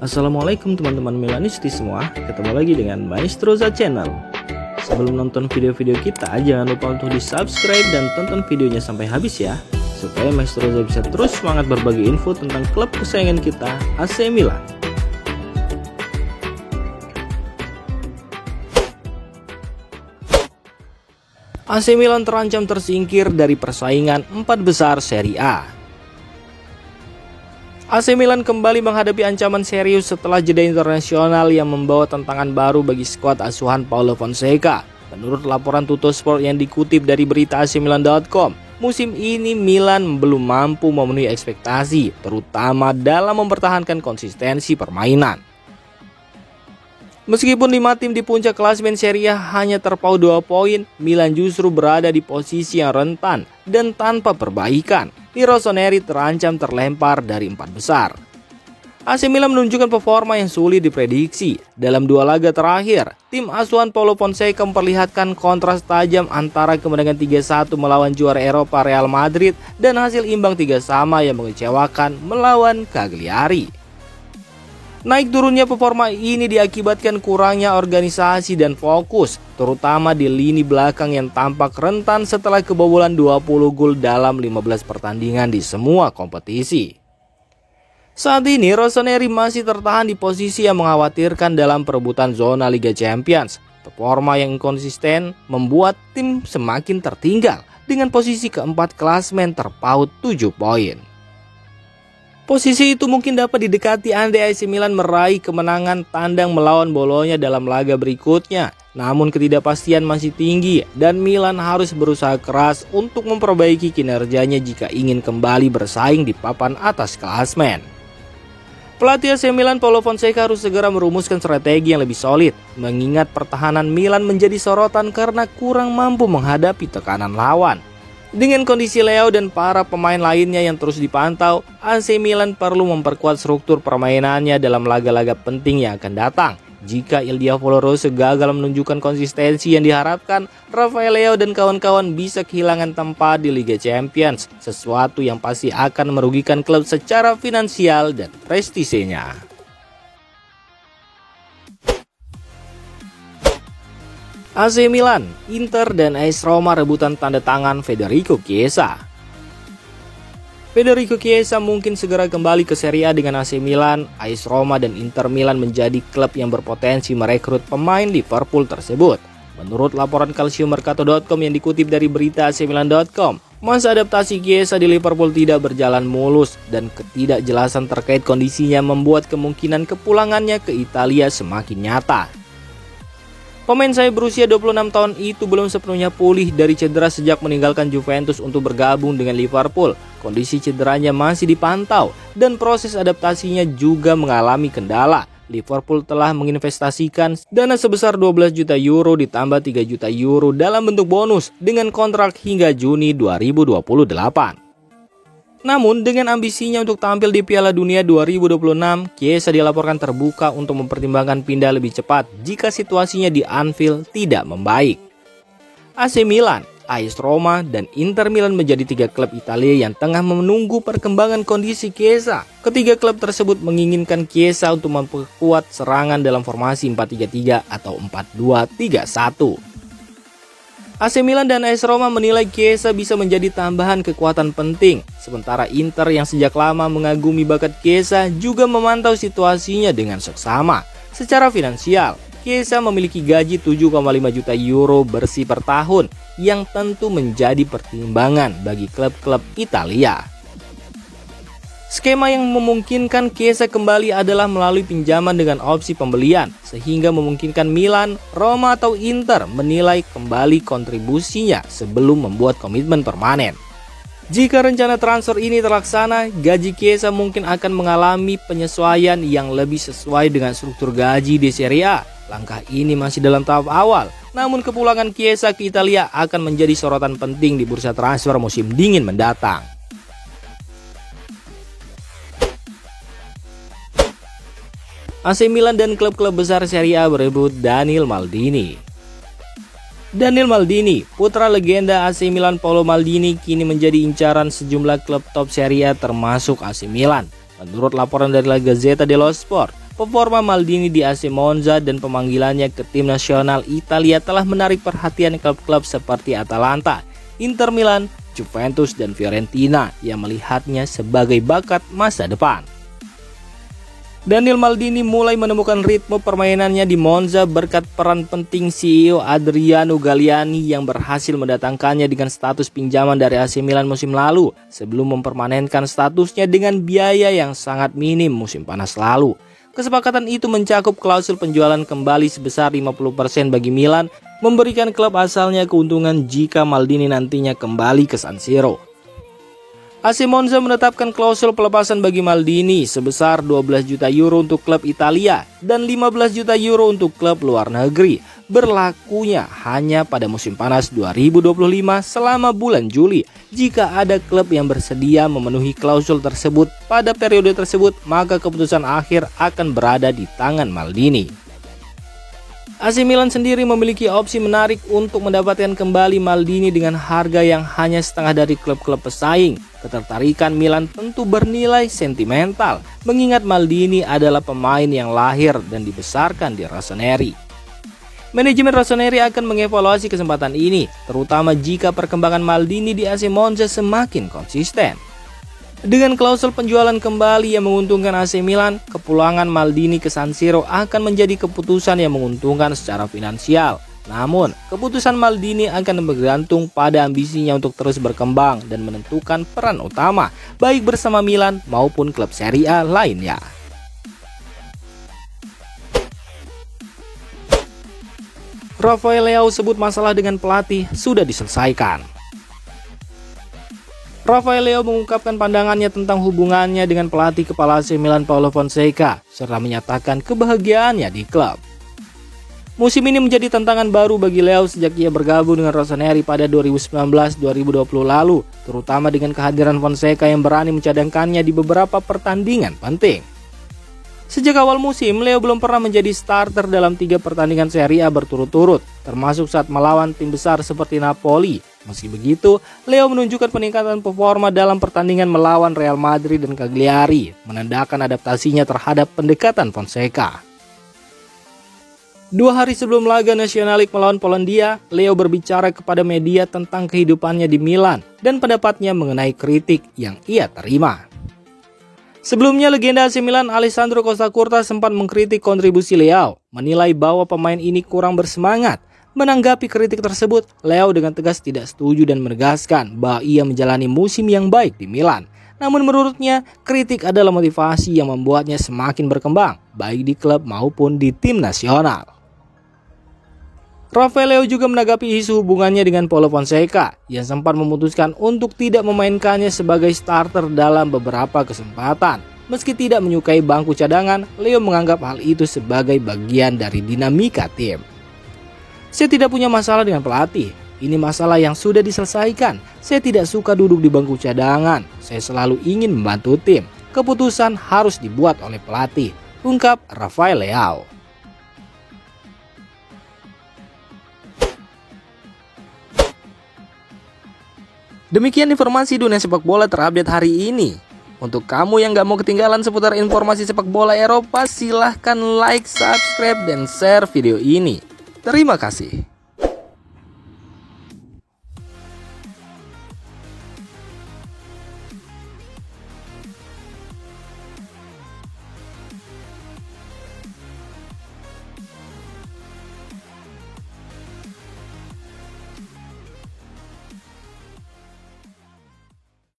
Assalamualaikum teman-teman Milanisti semua, ketemu lagi dengan Maestroza Channel. Sebelum nonton video-video kita, jangan lupa untuk di subscribe dan tonton videonya sampai habis ya, supaya Maestroza bisa terus semangat berbagi info tentang klub kesayangan kita, AC Milan. AC Milan terancam tersingkir dari persaingan 4 besar Serie A. AC Milan kembali menghadapi ancaman serius setelah jeda internasional yang membawa tantangan baru bagi skuad asuhan Paulo Fonseca. Menurut laporan Tuttosport yang dikutip dari berita acmilan.com, musim ini Milan belum mampu memenuhi ekspektasi, terutama dalam mempertahankan konsistensi permainan. Meskipun 5 tim di puncak klasemen Serie A hanya terpaut 2 poin, Milan justru berada di posisi yang rentan dan tanpa perbaikan. Di Rossoneri terancam terlempar dari 4 besar. AC Milan menunjukkan performa yang sulit diprediksi. Dalam 2 laga terakhir, tim asuhan Paulo Fonseca memperlihatkan kontras tajam antara kemenangan 3-1 melawan juara Eropa Real Madrid dan hasil imbang 3-3 yang mengecewakan melawan Cagliari. Naik turunnya performa ini diakibatkan kurangnya organisasi dan fokus, terutama di lini belakang yang tampak rentan setelah kebobolan 20 gol dalam 15 pertandingan di semua kompetisi. Saat ini Rossoneri masih tertahan di posisi yang mengkhawatirkan dalam perebutan zona Liga Champions. Performa yang inkonsisten membuat tim semakin tertinggal dengan posisi keempat klasemen terpaut 7 poin. Posisi itu mungkin dapat didekati andai AC Milan meraih kemenangan tandang melawan Bologna dalam laga berikutnya. Namun ketidakpastian masih tinggi dan Milan harus berusaha keras untuk memperbaiki kinerjanya jika ingin kembali bersaing di papan atas klasemen. Pelatih AC Milan Paulo Fonseca harus segera merumuskan strategi yang lebih solid, mengingat pertahanan Milan menjadi sorotan karena kurang mampu menghadapi tekanan lawan. Dengan kondisi Leo dan para pemain lainnya yang terus dipantau, AC Milan perlu memperkuat struktur permainannya dalam laga-laga penting yang akan datang. Jika Il Diavolo Rosso gagal menunjukkan konsistensi yang diharapkan, Rafael Leo dan kawan-kawan bisa kehilangan tempat di Liga Champions, sesuatu yang pasti akan merugikan klub secara finansial dan prestisenya. AC Milan, Inter, dan AS Roma rebutan tanda tangan Federico Chiesa. Federico Chiesa mungkin segera kembali ke Serie A dengan AC Milan, AS Roma, dan Inter Milan menjadi klub yang berpotensi merekrut pemain Liverpool tersebut. Menurut laporan calciomercato.com yang dikutip dari berita acmilan.com, masa adaptasi Chiesa di Liverpool tidak berjalan mulus dan ketidakjelasan terkait kondisinya membuat kemungkinan kepulangannya ke Italia semakin nyata. Pemain sayap berusia 26 tahun itu belum sepenuhnya pulih dari cedera sejak meninggalkan Juventus untuk bergabung dengan Liverpool. Kondisi cederanya masih dipantau dan proses adaptasinya juga mengalami kendala. Liverpool telah menginvestasikan dana sebesar 12 juta euro ditambah 3 juta euro dalam bentuk bonus dengan kontrak hingga Juni 2028. Namun dengan ambisinya untuk tampil di Piala Dunia 2026, Chiesa dilaporkan terbuka untuk mempertimbangkan pindah lebih cepat jika situasinya di Anfield tidak membaik. AC Milan, AS Roma, dan Inter Milan menjadi 3 klub Italia yang tengah menunggu perkembangan kondisi Chiesa. Ketiga klub tersebut menginginkan Chiesa untuk memperkuat serangan dalam formasi 4-3-3 atau 4-2-3-1. AC Milan dan AS Roma menilai Chiesa bisa menjadi tambahan kekuatan penting, sementara Inter yang sejak lama mengagumi bakat Chiesa juga memantau situasinya dengan seksama. Secara finansial, Chiesa memiliki gaji 7,5 juta euro bersih per tahun, yang tentu menjadi pertimbangan bagi klub-klub Italia. Skema yang memungkinkan Chiesa kembali adalah melalui pinjaman dengan opsi pembelian, sehingga memungkinkan Milan, Roma, atau Inter menilai kembali kontribusinya sebelum membuat komitmen permanen. Jika rencana transfer ini terlaksana, gaji Chiesa mungkin akan mengalami penyesuaian yang lebih sesuai dengan struktur gaji di Serie A. Langkah ini masih dalam tahap awal, namun kepulangan Chiesa ke Italia akan menjadi sorotan penting di bursa transfer musim dingin mendatang. AC Milan dan klub-klub besar Serie A berebut Daniel Maldini. Daniel Maldini, putra legenda AC Milan Paolo Maldini, kini menjadi incaran sejumlah klub top Serie A termasuk AC Milan. Menurut laporan dari La Gazzetta dello Sport, performa Maldini di AC Monza dan pemanggilannya ke tim nasional Italia telah menarik perhatian klub-klub seperti Atalanta, Inter Milan, Juventus, dan Fiorentina yang melihatnya sebagai bakat masa depan. Daniel Maldini mulai menemukan ritme permainannya di Monza berkat peran penting CEO Adriano Galliani yang berhasil mendatangkannya dengan status pinjaman dari AC Milan musim lalu sebelum mempermanenkan statusnya dengan biaya yang sangat minim musim panas lalu. Kesepakatan itu mencakup klausul penjualan kembali sebesar 50% bagi Milan, memberikan klub asalnya keuntungan jika Maldini nantinya kembali ke San Siro. AC Monza menetapkan klausul pelepasan bagi Maldini sebesar 12 juta euro untuk klub Italia dan 15 juta euro untuk klub luar negeri, berlakunya hanya pada musim panas 2025 selama bulan Juli. Jika ada klub yang bersedia memenuhi klausul tersebut pada periode tersebut, maka keputusan akhir akan berada di tangan Maldini. AC Milan sendiri memiliki opsi menarik untuk mendapatkan kembali Maldini dengan harga yang hanya setengah dari klub-klub pesaing. Ketertarikan Milan tentu bernilai sentimental, mengingat Maldini adalah pemain yang lahir dan dibesarkan di Rossoneri. Manajemen Rossoneri akan mengevaluasi kesempatan ini, terutama jika perkembangan Maldini di AC Monza semakin konsisten. Dengan klausul penjualan kembali yang menguntungkan AC Milan, kepulangan Maldini ke San Siro akan menjadi keputusan yang menguntungkan secara finansial. Namun, keputusan Maldini akan bergantung pada ambisinya untuk terus berkembang dan menentukan peran utama, baik bersama Milan maupun klub Serie A lainnya. Rafael Leao sebut masalah dengan pelatih sudah diselesaikan. Rafael Leao mengungkapkan pandangannya tentang hubungannya dengan pelatih kepala AC Milan Paulo Fonseca, serta menyatakan kebahagiaannya di klub. Musim ini menjadi tantangan baru bagi Leao sejak ia bergabung dengan Rossoneri pada 2019-2020 lalu, terutama dengan kehadiran Fonseca yang berani mencadangkannya di beberapa pertandingan penting. Sejak awal musim, Leao belum pernah menjadi starter dalam 3 pertandingan Serie A berturut-turut, termasuk saat melawan tim besar seperti Napoli. Meski begitu, Leao menunjukkan peningkatan performa dalam pertandingan melawan Real Madrid dan Cagliari, menandakan adaptasinya terhadap pendekatan Fonseca. 2 hari sebelum laga National League melawan Polandia, Leao berbicara kepada media tentang kehidupannya di Milan dan pendapatnya mengenai kritik yang ia terima. Sebelumnya, legenda AC Milan Alessandro Costacurta sempat mengkritik kontribusi Leao, menilai bahwa pemain ini kurang bersemangat. Menanggapi kritik tersebut, Leao dengan tegas tidak setuju dan menegaskan bahwa ia menjalani musim yang baik di Milan. Namun menurutnya, kritik adalah motivasi yang membuatnya semakin berkembang, baik di klub maupun di tim nasional. Rafael Leao juga menanggapi isu hubungannya dengan Paulo Fonseca yang sempat memutuskan untuk tidak memainkannya sebagai starter dalam beberapa kesempatan. Meski tidak menyukai bangku cadangan, Leao menganggap hal itu sebagai bagian dari dinamika tim. Saya tidak punya masalah dengan pelatih, ini masalah yang sudah diselesaikan. Saya tidak suka duduk di bangku cadangan, saya selalu ingin membantu tim. Keputusan harus dibuat oleh pelatih, ungkap Rafael Leao. Demikian informasi dunia sepak bola terupdate hari ini. Untuk kamu yang gak mau ketinggalan seputar informasi sepak bola Eropa, silahkan like, subscribe, dan share video ini. Terima kasih.